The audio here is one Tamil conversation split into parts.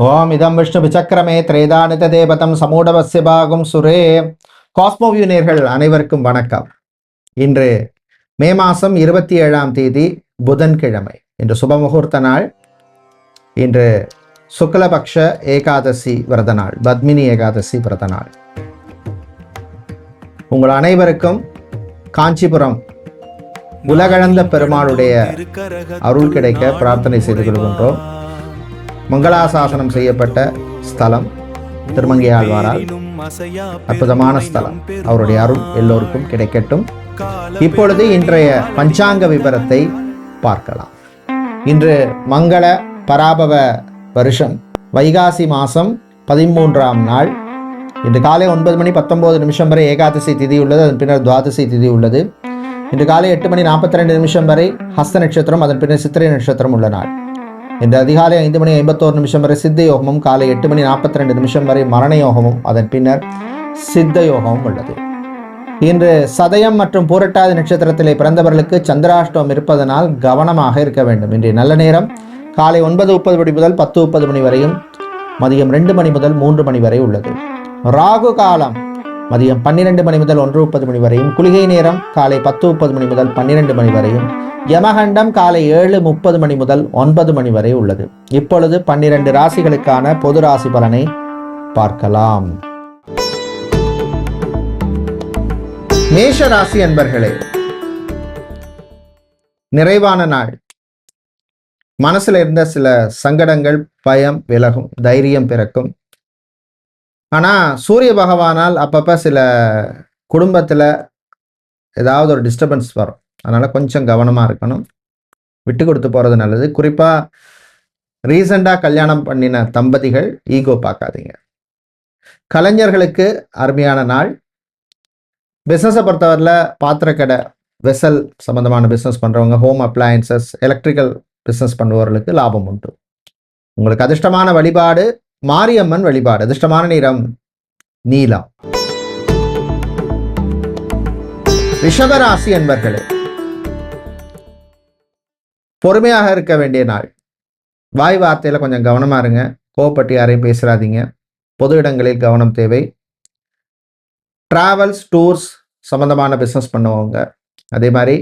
ஓம் இதம் விஷ்ணு விசக்கிரமே திரேதானித தேவதம் சமூடவசிய பாகும் சுரே. காஸ்மோவியூ நேயர்கள் அனைவருக்கும் வணக்கம். இன்று மே மாதம் 27ஆம் தேதி புதன்கிழமை. இன்று சுபமுகூர்த்த நாள். இன்று சுக்லபக்ஷ ஏகாதசி விரத நாள், பத்மினி ஏகாதசி விரத நாள். உங்கள் அனைவருக்கும் காஞ்சிபுரம் உலகளந்த பெருமாளுடைய அருள் கிடைக்க பிரார்த்தனை செய்து கொள்கின்றோம். மங்களாசாசனம் செய்யப்பட்ட ஸ்தலம் திருமங்கையாழ்வாரால் அற்புதமான ஸ்தலம். அவருடைய அருள் எல்லோருக்கும் கிடைக்கட்டும். இப்பொழுது இன்றைய பஞ்சாங்க விபரத்தை பார்க்கலாம். இன்று மங்கள பராபவ வருஷம் வைகாசி மாதம் 13ஆம் நாள். இன்று காலை 9:19 வரை ஏகாதசி திதி உள்ளது. அதன் பின்னர் துவாதசி திதி உள்ளது. இன்று காலை 8:42 வரை ஹஸ்த நட்சத்திரம், அதன் பின்னர் சித்திரை நட்சத்திரம் உள்ள நாள். இன்று அதிகாலை 5:51 வரை சித்த யோகமும், காலை 8:42 வரை மரண யோகமும், அதன் பின்னர் சித்த யோகமும் உள்ளது. இன்று சதயம் மற்றும் பூரட்டாதி நட்சத்திரத்திலே பிறந்தவர்களுக்கு சந்திராஷ்டமம் இருப்பதனால் கவனமாக இருக்க வேண்டும். இன்றைய நல்ல நேரம் காலை 9:30 முதல் 10:30 வரையும், மதியம் 2 முதல் 3 வரை உள்ளது. ராகு காலம் மதியம் 12 முதல் 1:30 வரையும், குளிகை நேரம் காலை 10:30 முதல் 12 வரையும், யமகண்டம் காலை 7:30 முதல் 9 வரை உள்ளது. இப்பொழுது 12 ராசிகளுக்கான பொது ராசி பலனை பார்க்கலாம். மேஷ ராசி அன்பர்களே, நிறைவான நாள். மனசுல இருந்த சில சங்கடங்கள், பயம் விலகும், தைரியம் பிறக்கும். ஆனா சூரிய பகவானால் அப்பப்ப சில குடும்பத்துல ஏதாவது ஒரு டிஸ்டர்பன்ஸ் வரும். அதனால கொஞ்சம் கவனமா இருக்கணும், விட்டு கொடுத்து போறது நல்லது. குறிப்பா ரீசெண்டா கல்யாணம் பண்ணின தம்பதிகள் ஈகோ பார்க்காதீங்க. கலைஞர்களுக்கு அருமையான நாள். பிஸ்னஸை பொறுத்தவரையில் பாத்திரக்கடை, வெசல் சம்பந்தமான பிஸ்னஸ் பண்றவங்க, ஹோம் அப்ளையன்சஸ், எலக்ட்ரிக்கல் பிஸ்னஸ் பண்ணுபவர்களுக்கு லாபம் உண்டு. உங்களுக்கு அதிர்ஷ்டமான வழிபாடு மாரியம்மன் வழிபாடு. அதிர்ஷ்டமான நிறம் நீலம். ரிஷபராசி அன்பர்களே, பொறுமையாக இருக்க வேண்டிய நாள். வாய் வார்த்தையில கொஞ்சம் கவனமா இருங்க. கோவப்பட்டு யாரையும் பேசுறாதீங்க. பொது இடங்களில் கவனம் தேவை. டிராவல்ஸ், டூர்ஸ் சம்பந்தமான பிஸ்னஸ் பண்ணுவாங்க, அதே மாதிரி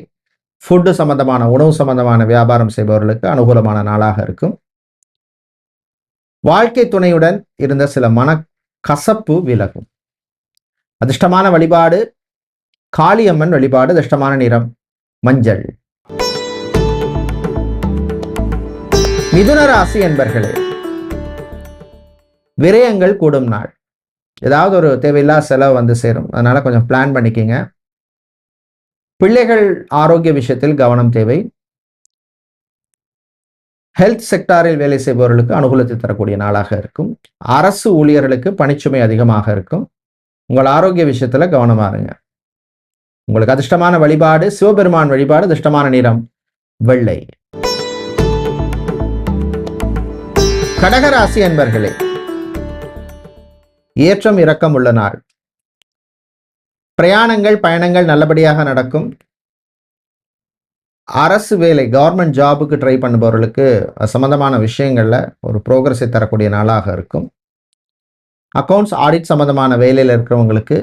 ஃபுட்டு சம்பந்தமான, உணவு சம்பந்தமான வியாபாரம் செய்பவர்களுக்கு அனுகூலமான நாளாக இருக்கும். வாழ்க்கை துணையுடன் இருந்த சில மன கசப்பு விலகும். அதிர்ஷ்டமான வழிபாடு காளியம்மன் வழிபாடு. அதிர்ஷ்டமான நிறம் மஞ்சள். மிதுன ராசி என்பர்களே, விரயங்கள் கூடும் நாள். ஏதாவது ஒரு தேவையில்லா செலவு வந்து சேரும். அதனால கொஞ்சம் பிளான் பண்ணிக்கங்க. பிள்ளைகள் ஆரோக்கிய விஷயத்தில் கவனம் தேவை. ஹெல்த் செக்டாரில் வேலை செய்பவர்களுக்கு அனுகூலத்தை தரக்கூடிய நாளாக இருக்கும். அரசு ஊழியர்களுக்கு பணிச்சுமை அதிகமாக இருக்கும். உங்கள் ஆரோக்கிய விஷயத்துல கவனமா இருங்க. உங்களுக்கு அதிர்ஷ்டமான வழிபாடு சிவபெருமான் வழிபாடு. அதிர்ஷ்டமான நிறம் வெள்ளை. கடகராசி அன்பர்களே, ஏற்றம் இறக்கம் உள்ள நாள். பிரயாணங்கள், பயணங்கள் நல்லபடியாக நடக்கும். அரசு வேலை, கவர்மெண்ட் ஜாபுக்கு ட்ரை பண்ணுபவர்களுக்கு சம்பந்தமான விஷயங்கள்ல ஒரு ப்ரோக்ரஸை தரக்கூடிய நாளாக இருக்கும். அக்கௌண்ட்ஸ், ஆடிட் சம்பந்தமான வேலையில் இருக்கிறவங்களுக்கு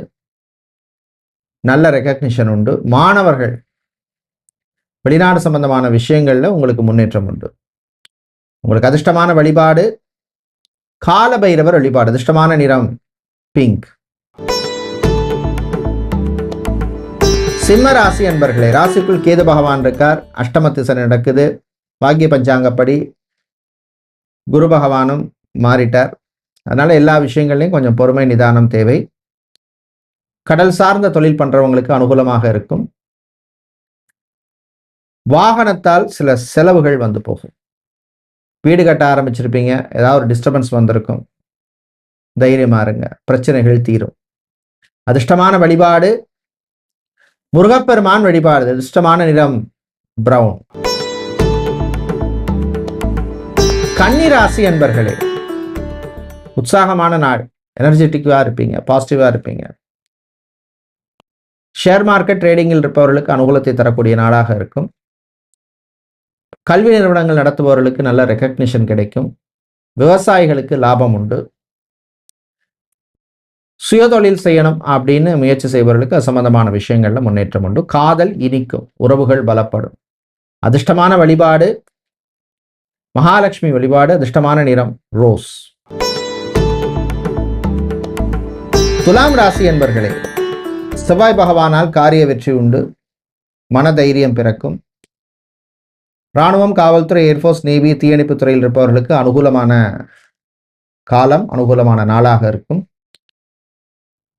நல்ல ரெகக்னிஷன் உண்டு. மாணவர்கள், வெளிநாடு சம்பந்தமான விஷயங்கள்ல உங்களுக்கு முன்னேற்றம் உண்டு. உங்களுக்கு அதிர்ஷ்டமான வழிபாடு கால பைரவர் வழிபாடு. அதிர்ஷ்டமான நிறம் பிங்க். சிம்ம ராசி அன்பர்களே, ராசிக்குள் கேது பகவான் இருக்கார். அஷ்டம திசை நடக்குது. பாக்கிய பஞ்சாங்கப்படி குரு பகவானும் மாறிட்டார். அதனால எல்லா விஷயங்கள்லையும் கொஞ்சம் பொறுமை, நிதானம் தேவை. கடல் சார்ந்த தொழில் பண்றவங்களுக்கு அனுகூலமாக இருக்கும். வாகனத்தால் சில செலவுகள் வந்து போகும். வீடு கட்ட ஆரம்பிச்சிருப்பீங்க, ஏதாவது ஒரு டிஸ்டர்பன்ஸ் வந்திருக்கும். தைரியமா இருங்க, பிரச்சனைகள் தீரும். அதிர்ஷ்டமான வழிபாடு முருகப்பெருமான் வழிபாடு. அதிர்ஷ்டமான நிறம் பிரவுன். கன்னி ராசி அன்பர்களே, உற்சாகமான நாள். எனர்ஜெட்டிக்கா இருப்பீங்க, பாசிட்டிவா இருப்பீங்க. ஷேர் மார்க்கெட் ட்ரேடிங்கில் இருப்பவர்களுக்கு அனுகூலத்தை தரக்கூடிய நாளாக இருக்கும். கல்வி நிறுவனங்கள் நடத்துபவர்களுக்கு நல்ல ரெகக்னிஷன் கிடைக்கும். விவசாயிகளுக்கு லாபம் உண்டு. சுயதொழில் செய்யணும் அப்படின்னு முயற்சி செய்பவர்களுக்கு அது சம்பந்தமான விஷயங்கள்ல முன்னேற்றம் உண்டு. காதல் இனிக்கும், உறவுகள் பலப்படும். அதிர்ஷ்டமான வழிபாடு மகாலட்சுமி வழிபாடு. அதிர்ஷ்டமான நிறம் ரோஸ். துலாம் ராசி என்பர்களே, செவ்வாய் பகவானால் காரிய வெற்றி உண்டு, மனதைரியம் பிறக்கும். இராணுவம், காவல்துறை, ஏர்ஃபோர்ஸ், நேவி, தீயணைப்பு துறையில் இருப்பவர்களுக்கு அனுகூலமான காலம், அனுகூலமான நாளாக இருக்கும்.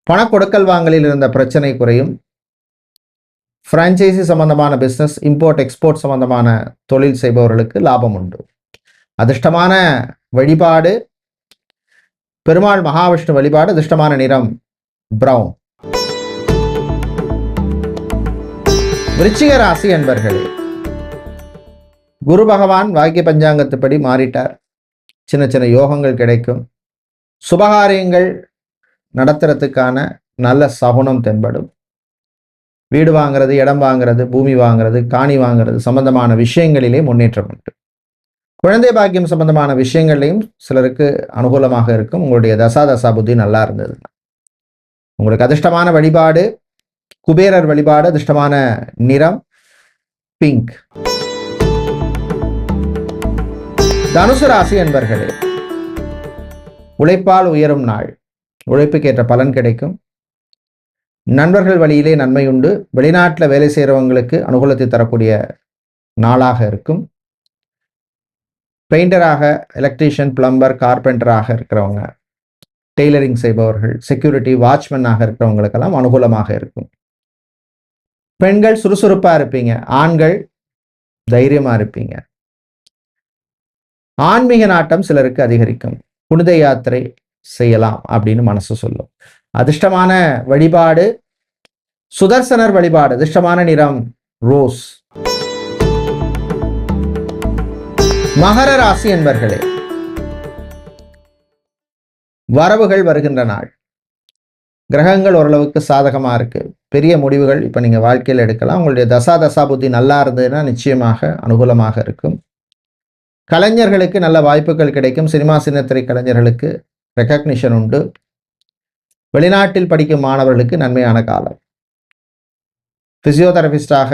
பண கொடுக்கல் வாங்கலில் இருந்த பிரச்சனை குறையும். பிரான்ச்சைசி சம்பந்தமான பிஸ்னஸ், இம்போர்ட் எக்ஸ்போர்ட் சம்பந்தமான தொழில் செய்பவர்களுக்கு லாபம் உண்டு. அதிர்ஷ்டமான வழிபாடு பெருமாள் மகாவிஷ்ணு வழிபாடு. அதிர்ஷ்டமான நிறம் பிரவுன். விருச்சிக ராசி என்பர்களே, குரு பகவான் வாக்கிய பஞ்சாங்கத்துப்படி மாறிட்டார். சின்ன சின்ன யோகங்கள் கிடைக்கும். சுபகாரியங்கள் நடத்துறதுக்கான நல்ல சகுனம் தென்படும். வீடு வாங்கிறது, இடம் வாங்கிறது, பூமி வாங்கிறது, காணி வாங்கிறது சம்பந்தமான விஷயங்களிலே முன்னேற்றம் உண்டு. குழந்தை பாக்கியம் சம்பந்தமான விஷயங்கள்லையும் சிலருக்கு அனுகூலமாக இருக்கும். உங்களுடைய தசா புத்தி நல்லா இருந்தது. உங்களுக்கு அதிர்ஷ்டமான வழிபாடு குபேரர் வழிபாடு. அதிர்ஷ்டமான நிறம் பிங்க். தனுசு ராசி என்பர்களே, உழைப்பால் உயரும் நாள். உழைப்புக்கேற்ற பலன் கிடைக்கும். நண்பர்கள் வழியிலே நன்மை உண்டு. வெளிநாட்டில் வேலை செய்கிறவங்களுக்கு அனுகூலத்தை தரக்கூடிய நாளாக இருக்கும். பெயிண்டராக, எலக்ட்ரீஷியன், பிளம்பர், கார்பெண்டராக இருக்கிறவங்க, டெய்லரிங் செய்பவர்கள், செக்யூரிட்டி, வாட்ச்மேனாக இருக்கிறவங்களுக்கெல்லாம் அனுகூலமாக இருக்கும். பெண்கள் சுறுசுறுப்பாக இருப்பீங்க. ஆண்கள் தைரியமாக இருப்பீங்க. ஆன்மீக நாட்டம் சிலருக்கு அதிகரிக்கும். புனித யாத்திரை செய்யலாம் அப்படின்னு மனசு சொல்லும். அதிர்ஷ்டமான வழிபாடு சுதர்சனர் வழிபாடு. அதிர்ஷ்டமான நிறம் ரோஸ். மகர ராசி என்பர்களே, வரவுகள் வருகின்ற நாள். கிரகங்கள் ஓரளவுக்கு சாதகமா இருக்கு. பெரிய முடிவுகள் இப்ப நீங்க வாழ்க்கையில் எடுக்கலாம். உங்களுடைய தசா புத்தி நல்லா இருந்ததுன்னா நிச்சயமாக அனுகூலமாக இருக்கும். கலைஞர்களுக்கு நல்ல வாய்ப்புகள் கிடைக்கும். சினிமா சின்னத்திரை கலைஞர்களுக்கு ரெகக்னிஷன் உண்டு. வெளிநாட்டில் படிக்கும் மாணவர்களுக்கு நன்மையான காலம். பிசியோதெரபிஸ்டாக,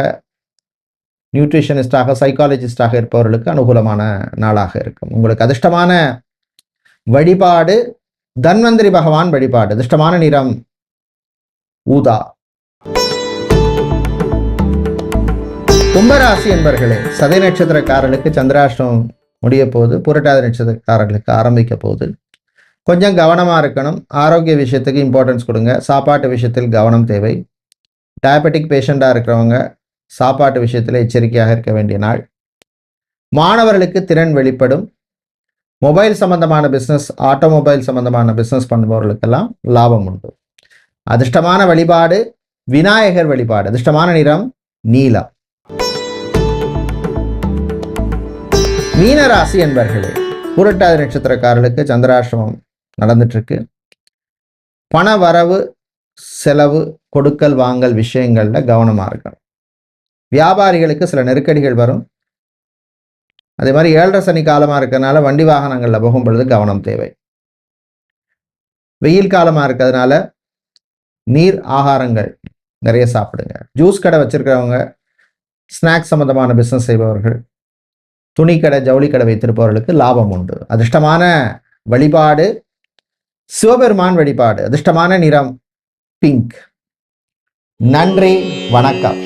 நியூட்ரிஷனிஸ்டாக, சைக்காலஜிஸ்டாக இருப்பவர்களுக்கு அனுகூலமான நாளாக இருக்கும். உங்களுக்கு அதிர்ஷ்டமான வழிபாடு தன்வந்திரி பகவான் வழிபாடு. அதிர்ஷ்டமான நிறம் ஊதா. கும்பராசி என்பர்களே, சதய நட்சத்திரக்காரர்களுக்கு சந்திராஷ்டமம் முடிய போது, புரட்டாதி நட்சத்திரக்காரர்களுக்கு ஆரம்பிக்க போகுது. கொஞ்சம் கவனமாக இருக்கணும். ஆரோக்கிய விஷயத்துக்கு இம்பார்ட்டன்ஸ் கொடுங்க. சாப்பாட்டு விஷயத்தில் கவனம் தேவை. டயபெட்டிக் பேஷண்டாக இருக்கிறவங்க சாப்பாட்டு விஷயத்தில் எச்சரிக்கையாக இருக்க வேண்டிய நாள். மாணவர்களுக்கு திறன் வெளிப்படும். மொபைல் சம்பந்தமான பிஸ்னஸ், ஆட்டோமொபைல் சம்பந்தமான பிஸ்னஸ் பண்ணுபவர்களுக்கெல்லாம் லாபம் உண்டு. அதிர்ஷ்டமான வழிபாடு விநாயகர் வழிபாடு. அதிர்ஷ்டமான நிறம் நீலம். மீனராசி என்பர்களே, புரட்டாதி நட்சத்திரக்காரர்களுக்கு சந்திராஷ்டமம் நடந்துட்டு இருக்கு. பண வரவு, செலவு, கொடுக்கல் வாங்கல் விஷயங்கள்ல கவனமா இருக்கணும். வியாபாரிகளுக்கு சில நெருக்கடிகள் வரும். அதே மாதிரி 7.5 சனி காலமா இருக்கிறதுனால வண்டி வாகனங்கள்ல போகும் பொழுது கவனம் தேவை. வெயில் காலமா இருக்கிறதுனால நீர் ஆகாரங்கள் நிறைய சாப்பிடுங்க. ஜூஸ் கடை வச்சிருக்கிறவங்க, ஸ்நாக்ஸ் சம்பந்தமான பிசினஸ் செய்பவர்கள், துணி கடை, ஜவுளி கடை வைத்திருப்பவர்களுக்கு லாபம் உண்டு. அதிர்ஷ்டமான வழிபாடு சிவபெருமான் வழிபாடு. அதிர்ஷ்டமான நிறம் பிங்க். நன்றி, வணக்கம்.